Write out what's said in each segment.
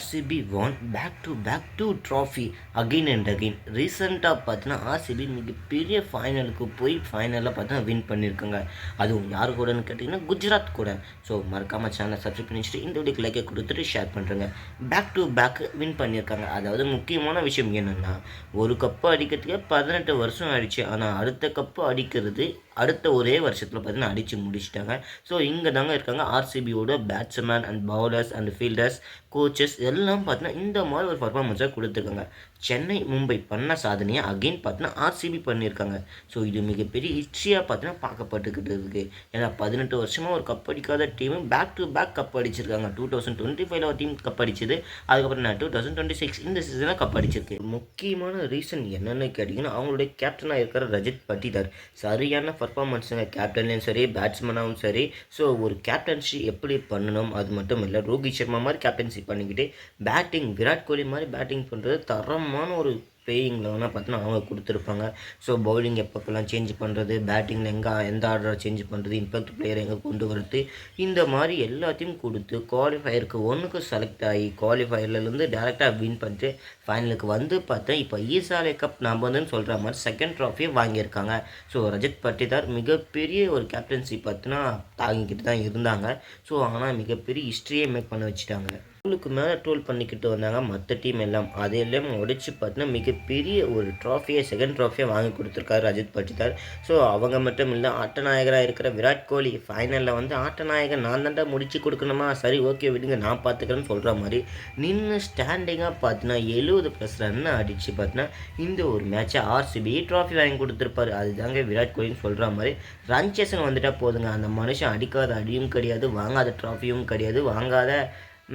RCB won back to back two trophy again and again. ரீசெண்டாக பார்த்தீங்கன்னா RCB மிகப்பெரிய ஃபைனலுக்கு போய் ஃபைனலில் பார்த்தீங்கன்னா வின் பண்ணியிருக்காங்க. அதுவும் யார் கூடன்னு கேட்டிங்கன்னா குஜராத் கூட. ஸோ மறக்காமல் சேனலை சப்ஸ்கிரைப் பண்ணி வச்சுட்டு இந்த வீடியோக்கு லைக்கை கொடுத்துட்டு ஷேர் பண்ணுறேங்க. பேக் டு பேக் வின் பண்ணியிருக்காங்க. அதாவது முக்கியமான விஷயம் என்னென்னா, ஒரு கப்பு அடிக்கிறதுக்கே 18 வருஷம் ஆயிடுச்சு. ஆனால் அடுத்த கப்பு அடிக்கிறது அடுத்த ஒரே வருஷத்தில் பார்த்தீங்கன்னா அடித்து முடிச்சிட்டாங்க. ஸோ இங்கே தாங்க இருக்காங்க ஆர்சிபியோட batsman and bowlers and fielders, coaches எல்லாம் பார்த்தீங்கன்னா இந்த மாதிரி ஒரு பர்ஃபார்மன்ஸாக கொடுத்துருக்காங்க. சென்னை மும்பை பண்ண சாதனையை அகெயின் பார்த்தீங்கன்னா ஆர்சிபி பண்ணியிருக்காங்க. ஸோ இது மிகப்பெரிய ஹிஸ்ட்ரியாக பார்த்தீங்கன்னா பார்க்கப்பட்டுக்கிட்டு இருக்குது. ஏன்னா 18 வருஷமாக ஒரு கப் அடிக்காத team back to back cup அடிச்சிருக்காங்க. 2025 ஒரு டீம் கப் அடிச்சது, அதுக்கப்புறம் 2026 இந்த சீசனில் கப் அடிச்சிருக்கு. முக்கியமான ரீசன் என்னென்னு கேட்டிங்கன்னா, அவங்களுடைய கேப்டனாக இருக்கிற ரஜத் பட்டிதார் சரியான பர்ஃபார்மன்ஸுங்க. கேப்டன்லேயும் சரி, பேட்ஸ்மேனாகவும் சரி. ஸோ ஒரு கேப்டன்சி எப்படி பண்ணணும் அது மட்டும் இல்லை, ரோஹித் சர்மா மாதிரி கேப்டன்சி பண்ணிக்கிட்டு பேட்டிங் விராட் கோலி மாதிரி பேட்டிங் பண்ணுறது தரமான ஒரு பேயிங்கில் வேணால் பார்த்தீங்கன்னா அவங்க கொடுத்துருப்பாங்க. ஸோ பவுலிங் எப்பப்பெல்லாம் சேஞ்ச் பண்ணுறது, பேட்டிங்கில் எந்த ஆர்டரை சேஞ்ச் பண்ணுறது, இம்பேக்ட் பிளேயர் எங்கே கொண்டு வரது, இந்த மாதிரி எல்லாத்தையும் கொடுத்து குவாலிஃபயருக்கு ஒன்றுக்கு செலக்ட் ஆகி குவாலிஃபயர்லேருந்து டேரெக்டாக வின் பண்ணிட்டு ஃபைனலுக்கு வந்து பார்த்தா இப்போ ஈசாலே கப் நம்ம வந்துன்னு சொல்கிற மாதிரி செகண்ட் ட்ராஃபியை வாங்கியிருக்காங்க. ஸோ ரஜத் பட்டிதார் மிகப்பெரிய ஒரு கேப்டன்சி பார்த்தீங்கன்னா தாங்கிக்கிட்டு தான் இருந்தாங்க. ஸோ ஆனால் மிகப்பெரிய ஹிஸ்ட்ரியே மேக் பண்ண வச்சுட்டாங்க. ட்ரோலுக்கு மேலே ட்ரோல் பண்ணிக்கிட்டு வந்தாங்க மற்ற டீம் எல்லாம். அதையெல்லாம் உடைச்சு பார்த்தீங்கன்னா மிகப்பெரிய ஒரு ட்ராஃபியை செகண்ட் ட்ராஃபியை வாங்கி கொடுத்துருக்காரு ரஜத் பட்டிதார். ஸோ அவங்க மட்டும் இல்லை, ஆட்டநாயகராக இருக்கிற விராட் கோலி ஃபைனலில் வந்து ஆட்டநாயகன் நான் தாண்டா முடிச்சு கொடுக்கணுமா, சரி ஓகே விடுங்க நான் பார்த்துக்கிறேன்னு சொல்கிற மாதிரி நின்று ஸ்டாண்டிங்காக பார்த்தீங்கன்னா 70+ ரன் அடித்து பார்த்தீங்கன்னா இந்த ஒரு மேட்சை ஆர்சிபி ட்ராஃபி வாங்கி கொடுத்துருப்பாரு. அதுதாங்க விராட் கோலின்னு சொல்கிற மாதிரி ரன் சேஷன் வந்துட்டால் போதுங்க. அந்த மனுஷன் அடிக்காத அடியும் கிடையாது, வாங்காத ட்ராஃபியும் கிடையாது, வாங்காத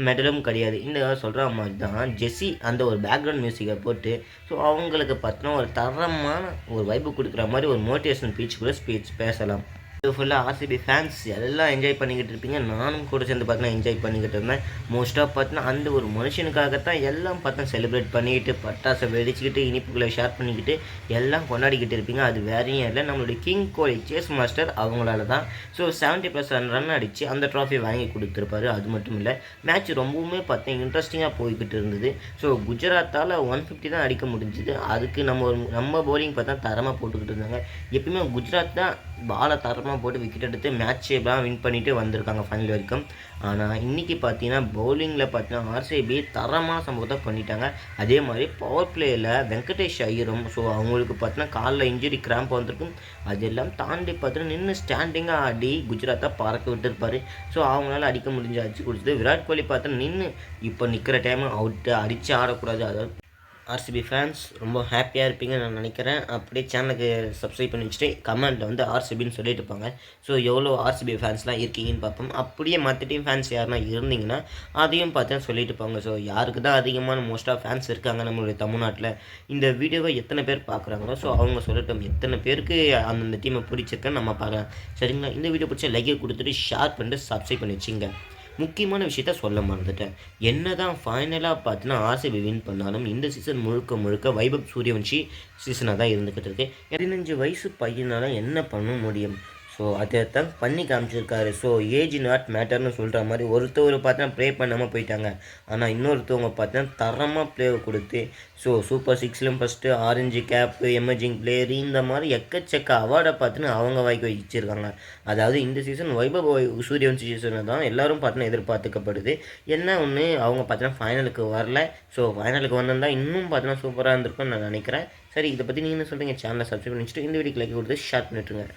மெடலும் கிடையாது. இந்த சொல்கிற மாதிரி தான் ஜெஸ்ஸி அந்த ஒரு பேக்ரவுண்ட் மியூசிக்கை போட்டு ஸோ அவங்களுக்கு பார்த்தோன்னா ஒரு தரமான ஒரு வைப்பு கொடுக்குற மாதிரி ஒரு மோட்டிவேஷனல் ஸ்பீச் கூட பேசலாம். இது ஃபுல்லாக ஆர்சிபி ஃபேன்ஸ் எல்லாம் என்ஜாய் பண்ணிக்கிட்டு இருப்பீங்க. நானும் கூட சேர்ந்து பார்த்தீங்கன்னா என்ஜாய் பண்ணிக்கிட்டு இருந்தேன். மோஸ்ட்டாக பார்த்தீங்கன்னா அந்த ஒரு மனுஷனுக்காகத்தான் எல்லாம் பார்த்தா செலிப்ரேட் பண்ணிக்கிட்டு பட்டாசை வெடிச்சுக்கிட்டு இனிப்புகளை ஷேர் பண்ணிக்கிட்டு எல்லாம் கொண்டாடிக்கிட்டு இருப்பீங்க. அது வேறையும் இல்லை, நம்மளுடைய கிங் கோலி சேஸ் மாஸ்டர் அவங்களால தான். ஸோ 70+ ரன் அடித்து அந்த ட்ராஃபி வாங்கி கொடுத்துருப்பாரு. அது மட்டும் இல்லை, மேட்ச் ரொம்பவுமே பார்த்தா இன்ட்ரெஸ்டிங்காக போய்கிட்டு இருந்தது. ஸோ குஜராத்தால் 150 தான் அடிக்க முடிஞ்சுது. அதுக்கு நம்ம பவுலிங் பார்த்தா தரமாக போட்டுக்கிட்டு இருந்தாங்க. எப்பயுமே குஜராத் தான் பாலை தரமாக போட்டு விக்கெட் எடுத்து மேட்செல்லாம் வின் பண்ணிட்டு வந்திருக்காங்க ஃபைனல் வரைக்கும். ஆனால் இன்றைக்கி பார்த்தீங்கன்னா பவுலிங்கில் பார்த்தீங்கன்னா ஆர்சிபி தரமான சம்பவத்தை பண்ணிட்டாங்க. அதே மாதிரி பவர் பிளேயில் வெங்கடேஷ் ஐயரும் ஸோ அவங்களுக்கு பார்த்தீங்கன்னா காலில் இன்ஜுரி கிராம்ப் வந்திருக்கும். அதெல்லாம் தாண்டி பார்த்தீங்கன்னா நின்று ஸ்டாண்டிங்காக ஆடி குஜராத்தை பறக்க விட்டுருப்பாரு. ஸோ அவங்களால அடிக்க முடிஞ்சு அடிச்சு கொடுத்தது. விராட் கோலி பார்த்தா நின்று இப்போ நிற்கிற டைம் அவுட்டு அடித்து ஆடக்கூடாது. அதாவது ஆர்சிபி ஃபேன்ஸ் ரொம்ப ஹாப்பியாக இருப்பீங்கன்னு நான் நினைக்கிறேன். அப்படியே சேனலுக்கு சப்ஸ்கிரைப் பண்ணி வச்சுட்டு கமெண்ட்டில் வந்து ஆர்சிபின்னு சொல்லிட்டு இருப்பாங்க. ஸோ எவ்வளோ ஆர்சிபி ஃபேன்ஸ்லாம் இருக்கீங்கன்னு பார்ப்போம். அப்படியே மற்ற டீம் ஃபேன்ஸ் யாருன்னா இருந்தீங்கன்னா அதையும் பார்த்தா சொல்லிட்டு இருப்பாங்க. ஸோ யாருக்கு தான் அதிகமான மோஸ்ட்டாக ஃபேன்ஸ் இருக்காங்க நம்மளுடைய தமிழ்நாட்டில், இந்த வீடியோவை எத்தனை பேர் பார்க்குறாங்களோ ஸோ அவங்க சொல்லட்டும் எத்தனை பேருக்கு அந்தந்த டீமை பிடிச்சிருக்குன்னு நம்ம பார்க்கலாம். சரிங்களா? இந்த வீடியோ பிடிச்ச லைக்கை கொடுத்துட்டு ஷேர் பண்ணிட்டு சப்ஸ்கிரைப் பண்ணி வச்சுங்க. முக்கியமான விஷயத்த சொல்ல மறந்துட்டேன். என்ன தான் ஃபைனலாக பார்த்தீங்கன்னா ஆர்சிபி வின் பண்ணாலும் இந்த சீசன் முழுக்க வைபவ் சூரியவன்ஷி சீசனாக தான் இருந்துக்கிட்டு இருக்கு. 15 வயசு பையனால் என்ன பண்ண முடியும்? ஸோ அதை தான் பண்ணி காமிச்சிருக்காரு. ஸோ ஏஜ் நாட் மேட்டர்னு சொல்கிற மாதிரி ஒருத்தவர் பார்த்தா ப்ளே பண்ணாமல் போயிட்டாங்க. ஆனால் இன்னொருத்தவங்க பார்த்தா தரமாக ப்ளேவை கொடுத்து ஸோ சூப்பர் 6லையும் first orange cap, emerging player, இந்த மாதிரி எக்கச்சக்க அவார்டை பார்த்துன்னு அவங்க வாய்க்கு வச்சிருக்காங்க. அதாவது இந்த சீசன் வைபவ் சூரியவன்ஷி சீசனை தான் எல்லோரும் பார்த்தீங்கன்னா எதிர்பார்த்துக்கப்படுது. என்ன ஒன்று அவங்க பார்த்தீங்கன்னா ஃபைனலுக்கு வரல. ஸோ ஃபைனலுக்கு வந்திருந்தா இன்னும் பார்த்தீங்கன்னா சூப்பராக இருந்திருக்கும்னு நான் நினைக்கிறேன். சரி, இதை பற்றி நீங்கள் என்ன சொல்கிறீங்க? சேனலை சப்ஸ்கிரைப் பண்ணி வச்சுட்டு இந்த வீடியோக்கு லைக் கொடுத்து ஷேர் பண்ணிட்டுருங்க.